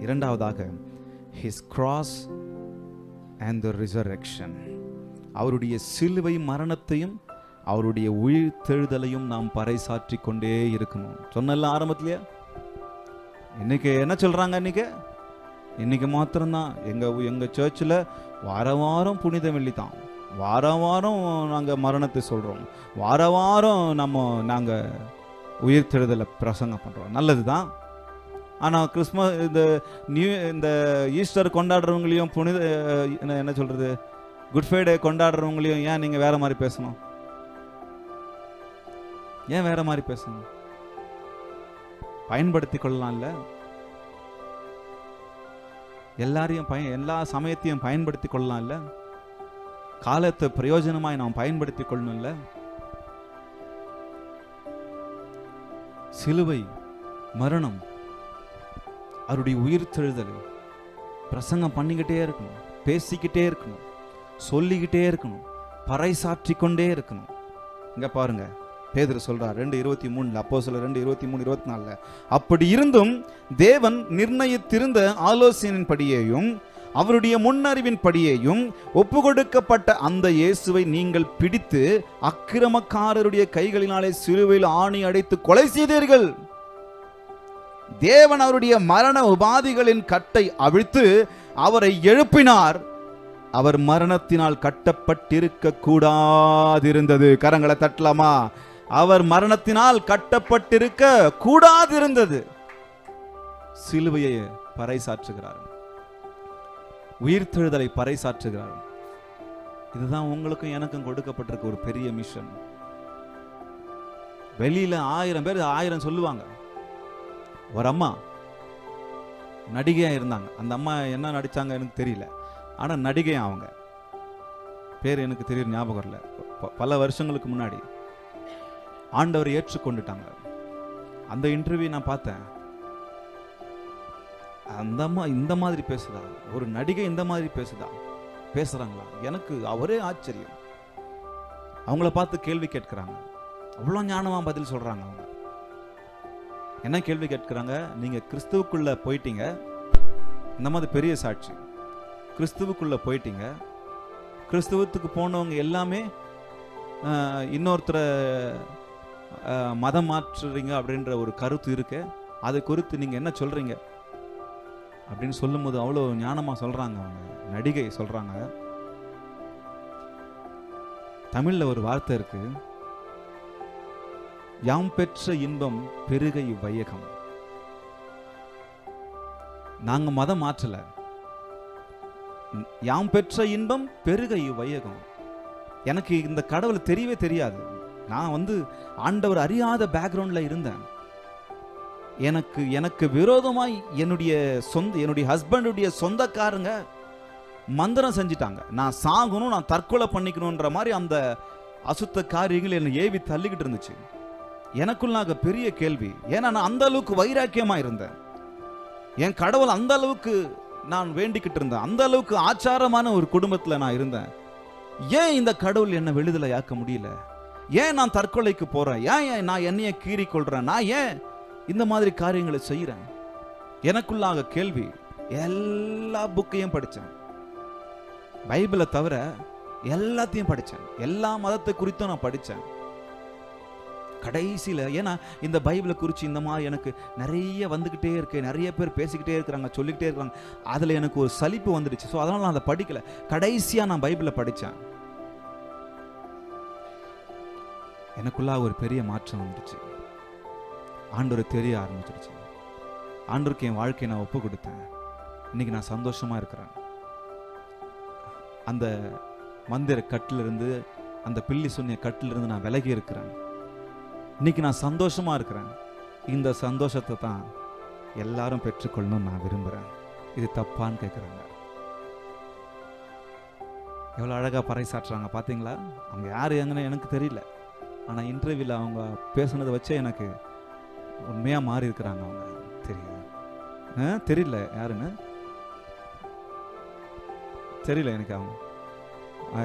இரண்டாவதாக his cross and the resurrection. அவருடைய சிலுவை மரணத்தையும் அவருடைய உயிர்த்தெழுதலையும் நாம் பறைசாற்றி கொண்டே இருக்கணும். சொன்னல ஆரம்பத்திலேயே. இன்னைக்கு என்ன சொல்றாங்க? இன்னைக்கு மாத்திரம்தான் எங்க சர்ச்சில் வாரம் புனித வெள்ளி தான், வாரம் நாங்கள் மரணத்தை சொல்றோம், வாரம் நாங்கள் உயிர்த்தெழுதலை பிரசங்கம் பண்றோம். நல்லது தான். ஆனால் கிறிஸ்மஸ் இந்த ஈஸ்டர் கொண்டாடுறவங்களையும் என்ன சொல்றது, குட் ஃப்ரைடே கொண்டாடுறவங்களையும் ஏன் நீங்கள் வேற மாதிரி பேசணும்? ஏன் வேற மாதிரி பேசணும்? பயன்படுத்தி கொள்ளலாம்ல. எல்லாரையும் எல்லா சமயத்தையும் பயன்படுத்தி கொள்ளலாம்ல. காலத்தை பிரயோஜனமாய் நாம் பயன்படுத்தி கொள்ளணும்ல. சிலுவை மரணம், அவருடைய உயிர்த்தெழுதல் பிரசங்கம் பண்ணிக்கிட்டே இருக்கணும், பேசிக்கிட்டே இருக்கணும், சொல்லிக்கிட்டே இருக்கணும், பறைசாற்றி கொண்டே இருக்கணும். இங்க பாருங்க, பேதுரு சொல்றார் 2:23, அப்போஸ்தலர் 2:23-24, அப்படி இருந்தும் தேவன் நிர்ணயித்திருந்த ஆலோசனையின்படியேயும் அவருடைய முன்னறிவின் படியேயும் ஒப்பு கொடுக்கப்பட்ட அந்த இயேசுவை நீங்கள் பிடித்து அக்கிரமக்காரருடைய கைகளினாலே சிலுவையில் ஆணி அடைத்து கொலை செய்தீர்கள். தேவன் அவருடைய மரண உபாதிகளின் கட்டை அவிழ்த்து அவரை எழுப்பினார். அவர் மரணத்தினால் கட்டப்பட்டிருக்க கூடாதிருந்தது. கரங்களை தட்டலாமா? அவர் மரணத்தினால் கட்டப்பட்டிருக்க கூடாதிருந்தது. சிலுவையை பறைசாற்றுகிறார், உயிர்த்தெழுதலை பறைசாற்றுகிறார். இதுதான் உங்களுக்கும் எனக்கும் கொடுக்கப்பட்டிருக்க ஒரு பெரிய மிஷன். வெளியில 1000 பேர் 1000 சொல்லுவாங்க. ஒரு அம்மா நடிகையா இருந்தாங்க. அந்த அம்மா என்ன நடிச்சாங்க எனக்கு தெரியல, ஆனா நடிகையா அவங்க பேர் எனக்கு தெரியும், ஞாபகம் இல்லை. பல வருஷங்களுக்கு முன்னாடி ஆண்டவர் ஏற்றுக்கொண்டுட்டாங்க. அந்த இன்டர்வியூ நான் பார்த்தேன். அந்த அம்மா இந்த மாதிரி பேசுதா? ஒரு நடிகை இந்த மாதிரி பேசுறாங்களா? எனக்கு அவரே ஆச்சரியம். அவங்கள பார்த்து கேள்வி கேட்கிறாங்க. அவ்வளோ ஞானமா பதில் சொல்றாங்க. அவங்க என்ன கேள்வி கேட்கிறாங்க? நீங்க கிறிஸ்துவுக்குள்ள போயிட்டீங்க, இந்த மாதிரி பெரிய சாட்சி, கிறிஸ்துவுக்குள்ள போயிட்டீங்க, கிறிஸ்துவத்துக்கு போனவங்க எல்லாமே இன்னொருத்தரை மதம் மாற்றுறீங்க அப்படின்ற ஒரு கருத்து இருக்கு, அதை குறித்து நீங்க என்ன சொல்றீங்க அப்படின்னு சொல்லும்போது அவ்வளோ ஞானமா சொல்றாங்க. அவங்க நடிகை சொல்றாங்க. தமிழ்ல ஒரு வார்த்தை இருக்கு, யாம் பெற்ற இன்பம் பெருக இவ்வையகம். நாங்க மதம் மாற்றல, யாம் பெற்ற இன்பம் பெருக இவ்வையகம். எனக்கு இந்த கடவுள் தெரியவே தெரியாது. நான் ஆண்டவர் அறியாத பேக்ரவுண்ட்ல இருந்தேன். எனக்கு விரோதமாய் என்னுடைய ஹஸ்பண்டுடைய சொந்தக்காரங்க மந்திரம் செஞ்சிட்டாங்க. நான் சாகணும், நான் தற்கொலை பண்ணிக்கணும்ன்ற மாதிரி அந்த அசுத்த காரியங்கள் என்னை ஏவி தள்ளிக்கிட்டு இருந்துச்சு. எனக்குள்ளாக பெரிய கேள்வி. ஏன்னா நான் அந்த அளவுக்கு வைராக்கியமா இருந்தேன். என் கடவுள் அந்த அளவுக்கு நான் வேண்டிக்கிட்டு இருந்தேன். அந்த அளவுக்கு ஆச்சாரமான ஒரு குடும்பத்துல நான் இருந்தேன். ஏன் இந்த கடவுள் என்னை விடுதலை ஆக்க முடியல? ஏன் நான் தற்கொலைக்கு போறேன்? ஏன் நான் என்னைய கீறி கொள்றேன்? நான் ஏன் இந்த மாதிரி காரியங்களை செய்யறேன்? எனக்குள்ளாக கேள்வி. எல்லா புக்கையும் படித்தேன், பைபிளை தவிர எல்லாத்தையும் படித்தேன், எல்லா மதத்தை குறித்தும் நான் படித்தேன். கடைசியில் ஏன்னா இந்த பைபிளை குறித்து இந்த மாதிரி எனக்கு நிறைய வந்துக்கிட்டே இருக்கு, நிறைய பேர் பேசிக்கிட்டே இருக்கிறாங்க, சொல்லிக்கிட்டே இருக்கிறாங்க. அதில் எனக்கு ஒரு சலிப்பு வந்துடுச்சு. ஸோ அதனால் நான் அதை படிக்கல. கடைசியாக நான் பைபிளை படித்தேன். எனக்குள்ளாக ஒரு பெரிய மாற்றம் வந்துடுச்சு. ஆண்டவரை தெரிய ஆரம்பிச்சிடுச்சு. ஆண்டவருக்கு என் வாழ்க்கையை நான் ஒப்பு கொடுத்தேன். இன்னைக்கு நான் சந்தோஷமா இருக்கிறேன். அந்த மந்திர கட்டிலிருந்து, அந்த பில்லி சொன்னிய கட்டிலிருந்து நான் விலகி இருக்கிறேன். இன்னைக்கு நான் சந்தோஷமா இருக்கிறேன். இந்த சந்தோஷத்தை தான் எல்லாரும் பெற்றுக்கொள்ளணும்னு நான் விரும்புகிறேன். இது தப்பான்னு கேட்குறாங்க. எவ்வளோ அழகாக பறைசாற்றுறாங்க பார்த்தீங்களா? அவங்க யார் எங்கன்னு எனக்கு தெரியல, ஆனால் இன்டர்வியூவில் அவங்க பேசுனதை வச்சே எனக்கு உண்மையாக மாறி இருக்கிறாங்க. அவங்க தெரியல யாருன்னு தெரியல எனக்கு. அவங்க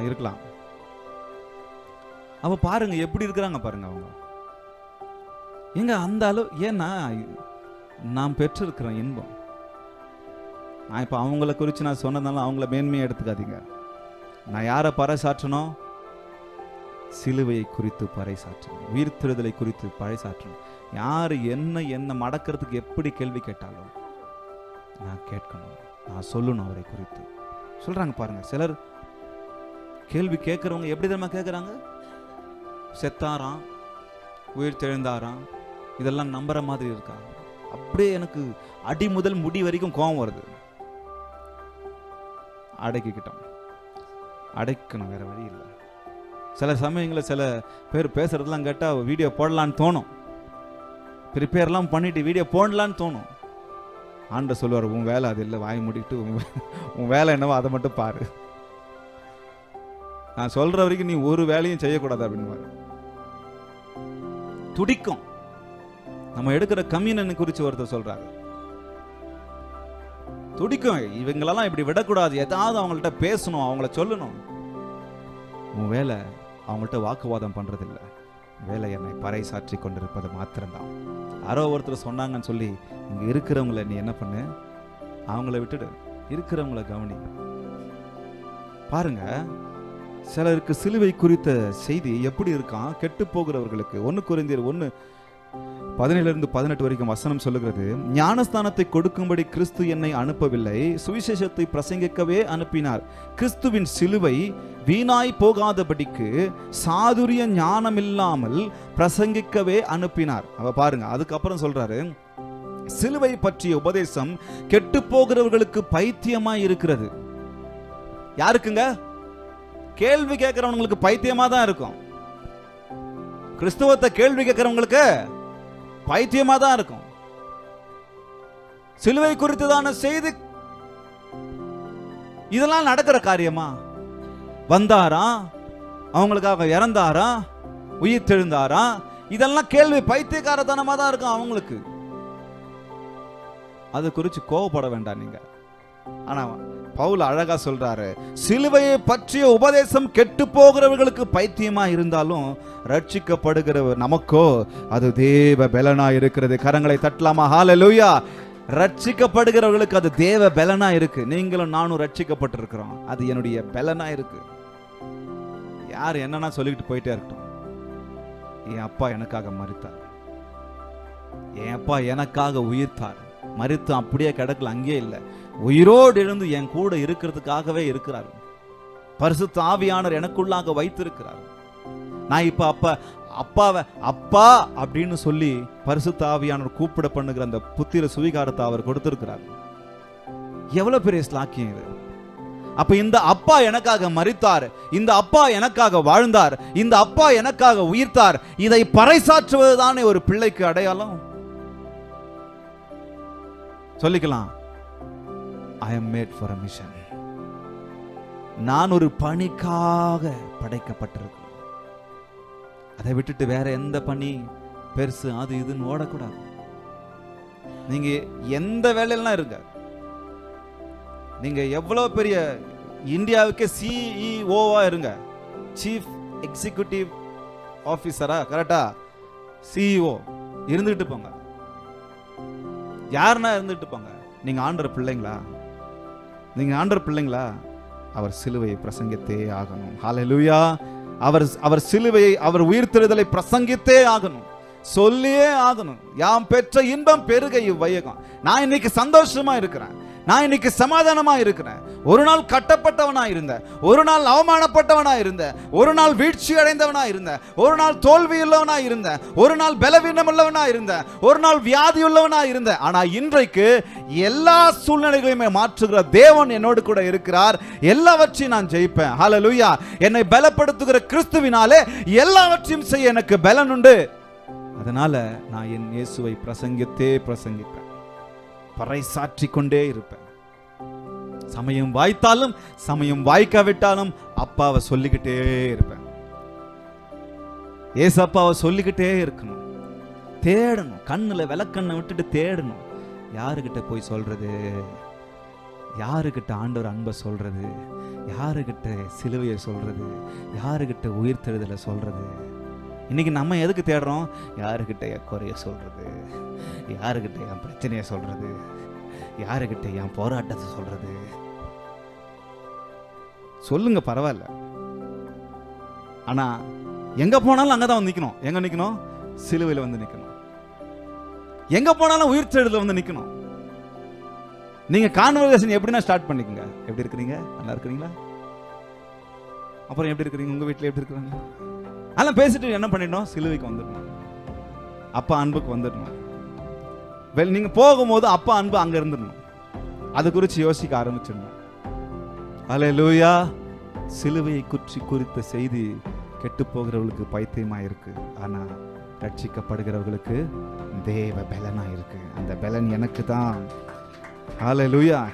இருக்கலாம். அவ பாருங்க எப்படி இருக்கிறாங்க பாருங்க. அவங்க எங்க அந்த அளவு, ஏன்னா நாம் பெற்றிருக்கிறோம் இன்பம். நான் இப்போ அவங்கள குறித்து நான் சொன்னதுனால அவங்கள மேன்மையாக எடுத்துக்காதீங்க. நான் யாரை பறைசாற்றணும்? சிலுவையை குறித்து பறைசாற்றணும், உயிர்த்தெழுதலை குறித்து பறைசாற்றணும். யார் என்ன மடக்கிறதுக்கு எப்படி கேள்வி கேட்டாலும் நான் கேட்கணும், நான் சொல்லணும் அவரை குறித்து. சொல்றாங்க பாருங்க, சிலர் கேள்வி கேட்கறவங்க எப்படி தெரியுமா கேட்கறாங்க? செத்தாராம், உயிர் தெழுந்தாராம், இதெல்லாம் நம்புற மாதிரி இருக்கா? அப்படியே எனக்கு அடி முதல் முடி வரைக்கும் கோபம் வருது. அடக்கிக்கிட்டோம், அடைக்கணும், வேற வழி இல்லை. சில சமயங்களில் சில பேர் பேசுறதெல்லாம் கேட்டால் வீடியோ போடலான்னு தோணும், ப்ரிப்பேர்லாம் பண்ணிட்டு வீடியோ போடலான்னு தோணும். ஆண்டவர் சொல்லுவார், உன் வேலை அது இல்லை, வாய் மூடிட்டு உன் வேலை என்னவோ அதை மட்டும் பாரு, நான் சொல்ற வரைக்கும் நீ ஒரு வேலையும் செய்யக்கூடாது அப்படின்னு துடிக்கும். நம்ம எடுக்கிற கம்யூனன் குறித்து ஒருத்தர் சொல்றாரு, துடிக்கும். இவங்களெல்லாம் இப்படி விடக்கூடாது, ஏதாவது அவங்கள்ட்ட பேசணும், அவங்கள சொல்லணும். உன் வேலை அவங்கள்ட்ட வாக்குவாதம் பண்றதில்லை, வேலை என்னை பறைசாற்றி கொண்டிருப்பது மாத்திரம்தான். யாரோ ஒருத்தர் சொன்னாங்கன்னு சொல்லி இங்க இருக்கிறவங்கள நீ என்ன பண்ணு, அவங்கள விட்டுடு, இருக்கிறவங்கள கவனி. பாருங்க, சிலருக்கு சிலுவை குறித்த செய்தி எப்படி இருக்கான்? கெட்டு போகிறவர்களுக்கு 1 கொரிந்தியர் 1:17-18 வரைக்கும் வசனம் சொல்லுகிறது, ஞானஸ்தானத்தை கொடுக்கும்படி கிறிஸ்து என்னை அனுப்பவில்லை, சுவிசேஷத்தை பிரசங்கிக்கவே அனுப்பினார். கிறிஸ்துவின் சிலுவை வீணாய் போகாதபடிக்கு சாதுரிய ஞானம் இல்லாமல் பிரசங்கிக்கவே அனுப்பினார். அவ பாருங்க, அதுக்கப்புறம் சொல்றாரு, சிலுவை பற்றிய உபதேசம் கெட்டு போகிறவர்களுக்கு பைத்தியமாய் இருக்கிறது. யாருக்குங்க? கேள்வி கேட்கிறவங்களுக்கு பைத்தியமா தான் இருக்கும். கிறிஸ்துவத்தை கேள்வி கேட்கிறவங்களுக்கு பைத்தியமா தான் இருக்கும். சிலுவை குறித்துதான செய்தி, இதெல்லாம் நடக்கிற காரியமா? வந்தாரா, அவங்களுக்காக இறந்தாரா, உயிர் தெழுந்தாரா, இதெல்லாம் கேள்வி பைத்தியக்காரத்தனமா தான் இருக்கும் அவங்களுக்கு. அது குறித்து கோவப்பட வேண்டாம் நீங்க. ஆனா பவுல் அழகா சொல்றாரு, சிலுவையை பற்றிய உபதேசம் கெட்டு போகிறவர்களுக்கு பைத்தியமா இருந்தாலும் ரட்சிக்கப்படுகிற நமக்கோ அது தேவ பலனா இருக்கிறது. கரங்களை தட்டலாமா? ஹல்லேலூயா. ரட்சிக்கப்படுகிறவர்களுக்கு அது தேவ பலனா இருக்கு. நீங்களும் நானும் ரட்சிக்கப்பட்டிருக்கிறோம், அது என்னுடைய பலனா இருக்கு. யார் என்னன்னா சொல்லிக்கிட்டு போயிட்டே இருக்கட்டும். என் அப்பா எனக்காக மரித்தார், என் அப்பா எனக்காக உயிர்த்தார், மரித்து அப்படியே கிடக்கல, அங்கேயே இல்லை, உயிரோடு எழுந்து என் கூட இருக்கிறதுக்காகவே இருக்கிறார். பரிசுத்த ஆவியானவர் எனக்குள்ளாக வைத்திருக்கிறார். நான் இப்ப அப்பாவை அப்பா அப்படின்னு சொல்லி பரிசுத்த ஆவியானவர் கூப்பிட பண்ணுகிற அந்த புத்திர சுவிகாரத்தை அவர் கொடுத்திருக்கிறார். எவ்வளவு பெரிய ஸ்லாக்கியம் இது! அப்ப இந்த அப்பா எனக்காக மரித்தார், இந்த அப்பா எனக்காக வாழ்ந்தார், இந்த அப்பா எனக்காக உயிர்த்தார், இதை பறைசாற்றுவதுதானே ஒரு பிள்ளைக்கு அடையாளம். சொல்லிக்கலாம், I am made for a mission. நான் ஒரு பணிக்காக படைக்கப்பட்டிருக்கிறேன். அதை விட்டுட்டு வேற எந்த பணி பெருசு அது இதுன்னு ஓடக்கூடாது. நீங்க எந்த வேலையெல்லாம் இருங்க, நீங்க எவ்வளவு பெரிய இந்தியாவுக்கு சிஇஓவா இருங்க, சீஃப் எக்ஸிகியூட்டிவ் ஆபீசரா, கரெக்டா, சிஇஓ இருந்துட்டு போங்க, யாருன்னா இருந்துட்டு போங்க. நீங்க ஆண்டவர் பிள்ளைங்களா? நீங்க ஆண்டவர் பிள்ளைங்களா? அவர் சிலுவையை பிரசங்கித்தே ஆகணும். ஹல்லேலூயா. அவர் சிலுவையை, அவர் உயிர்த்தெழுதலை பிரசங்கித்தே ஆகணும், சொல்லியே ஆகணும். யாம் பெற்ற இன்பம் பெருக இவ்வையகம். நான் இன்னைக்கு சந்தோஷமா இருக்கிறேன், நான் இன்னைக்கு சமாதானமா இருக்கிறேன். ஒரு நாள் கட்டப்பட்டவனா இருந்தேன், ஒரு நாள் அவமானப்பட்டவனா இருந்தேன், ஒரு நாள் வீழ்ச்சி அடைந்தவனா இருந்தேன், ஒரு நாள் தோல்வி உள்ளவனா இருந்தேன், ஒரு நாள் பலவீனம் உள்ளவனா இருந்தேன், ஒரு நாள் வியாதி உள்ளவனா இருந்தேன். ஆனா இன்றைக்கு எல்லா சூழ்நிலைகளையுமே மாற்றுகிற தேவன் என்னோடு கூட இருக்கிறார். எல்லாவற்றையும் நான் ஜெயிப்பேன். ஹல்லேலூயா. என்னை பலப்படுத்துகிற கிறிஸ்துவினாலே எல்லாவற்றையும் செய்ய எனக்கு பலன் உண்டு. அதனால நான் என் இயேசுவை பிரசங்கிப்பேன், பறைசாற்றி கொண்டே இருப்பேன். சமயம் வாய்த்தாலும் சமயம் வாய்க்காவிட்டாலும் அப்பாவை சொல்லிக்கிட்டே இருப்பேன். ஏசப்பாவை சொல்லிக்கிட்டே இருக்கணும், தேடணும், கண்ணுல விளக்கண்ணை விட்டுட்டு தேடணும். யாருக்கிட்ட போய் சொல்றது? யாருக்கிட்ட ஆண்டவர் அன்பை சொல்றது? யாருக்கிட்ட சிலுவையை சொல்றது? யாருக்கிட்ட உயிர்த்தெழுதலை சொல்றது? இன்னைக்கு நம்ம எதுக்கு தேடுறோம்? யாருக்கிட்ட என் குறைய சொல்றது? யாருக்கிட்ட என் பிரச்சனையை சொல்றது? யாருகிட்ட என் போராட்டத்தை சொல்றது? சொல்லுங்க, பரவாயில்ல. ஆனா எங்க போனாலும் அங்கதான் வந்து நிக்கணும். எங்க நிக்கணும்? சிலுவையில் வந்து நிக்கணும். எங்க போனாலும் உயிர் தேடுதல வந்து நிக்கணும். நீங்க கான்வர்சேஷன் எப்படின்னா ஸ்டார்ட் பண்ணிக்கங்க. எப்படி இருக்கிறீங்க? நல்லா இருக்கிறீங்களா? அப்புறம் எப்படி இருக்கிறீங்க? உங்க வீட்டில் எப்படி இருக்கிறாங்க? அதெல்லாம் பேசிட்டு என்ன பண்ணிடணும்? சிலுவைக்கு வந்துடணும். அப்பா அன்புக்கு வந்துடணும். நீங்க போகும்போது அப்பா அன்பு அங்க இருந்துடணும். அது குறித்து யோசிக்க ஆரம்பிச்சிடணும். அல்லேலூயா. சிலுவையை குறித்த செய்தி கெட்டு போகிறவர்களுக்கு பைத்தியமா இருக்கு. ஆனா ரட்சிக்கப்படுகிறவர்களுக்கு தேவ பலனா இருக்கு. அந்த பலன் எனக்கு தான். அல்லேலூயா.